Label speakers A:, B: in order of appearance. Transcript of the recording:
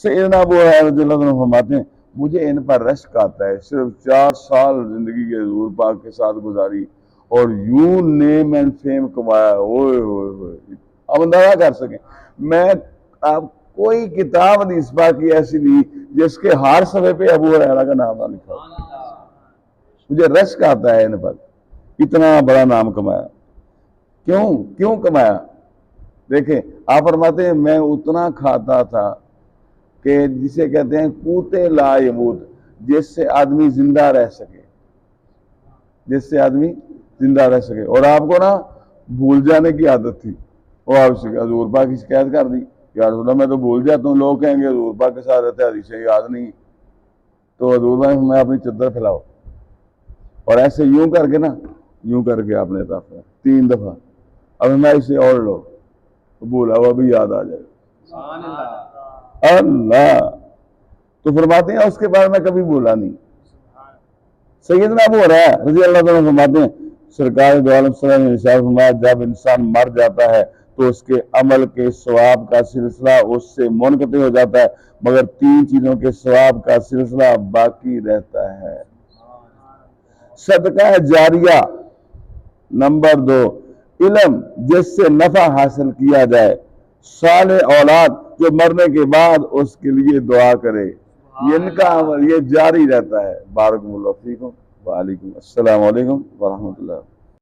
A: سیدنا ابو ہریرہ رضی اللہ عنہ فرماتے ہیں مجھے ان پر رشک آتا ہے، صرف 4 سال زندگی کے حضور پاک کے ساتھ گزاری اور یوں نیم اینڈ فیم کمایا، اوئے ہوئے ہوئے، آپ اندازہ کر سکیں۔ میں آپ کوئی کتاب نہیں اس بات کی ایسی نہیں جس کے ہر صفحے پہ ابو ہریرہ کا نام نہ لکھا ہو۔ مجھے رشک آتا ہے ان پر، اتنا بڑا نام کمایا۔ کیوں کمایا؟ دیکھیں آپ فرماتے ہیں میں اتنا کھاتا تھا کہ جسے کہتے ہیں قوت لا یموت، جس سے آدمی زندہ رہ سکے، جس سے آدمی زندہ رہ سکے۔ اور آپ کو نا بھول جانے کی عادت تھی، وہ آپ سے حضور پاک کی شکایت کر دی، یا رسول اللہ میں تو بھول جاتا ہوں، لوگ کہیں گے حضور پاک کے ساتھ رہتے حدیثیں یاد نہیں، تو حضور پاک میں اپنی چادر پھیلاؤ، اور ایسے یوں کر کے نا، یوں کر کے آپ نے عطا فرمایا 3 دفعہ، اب میں اسے اور لو بولا ہوا بھی یاد آ جائے اللہ، تو فرماتے ہیں اس کے بعد میں کبھی بولا نہیں۔ سیدنا ابو ہریرہ رضی اللہ عنہ فرماتے ہیں سرکار دو عالم صلی اللہ علیہ وسلم نے فرمایا جب انسان مر جاتا ہے تو اس کے عمل کے ثواب کا سلسلہ اس سے منقطع ہو جاتا ہے، مگر 3 چیزوں کے ثواب کا سلسلہ باقی رہتا ہے۔ صدقہ جاریہ، نمبر 2 علم جس سے نفع حاصل کیا جائے، صالح اولاد جو مرنے کے بعد اس کے لیے دعا کرے، ان کا عمل یہ جاری رہتا ہے۔ بارک اللہ فیکم، وعلیکم السلام علیکم ورحمۃ اللہ۔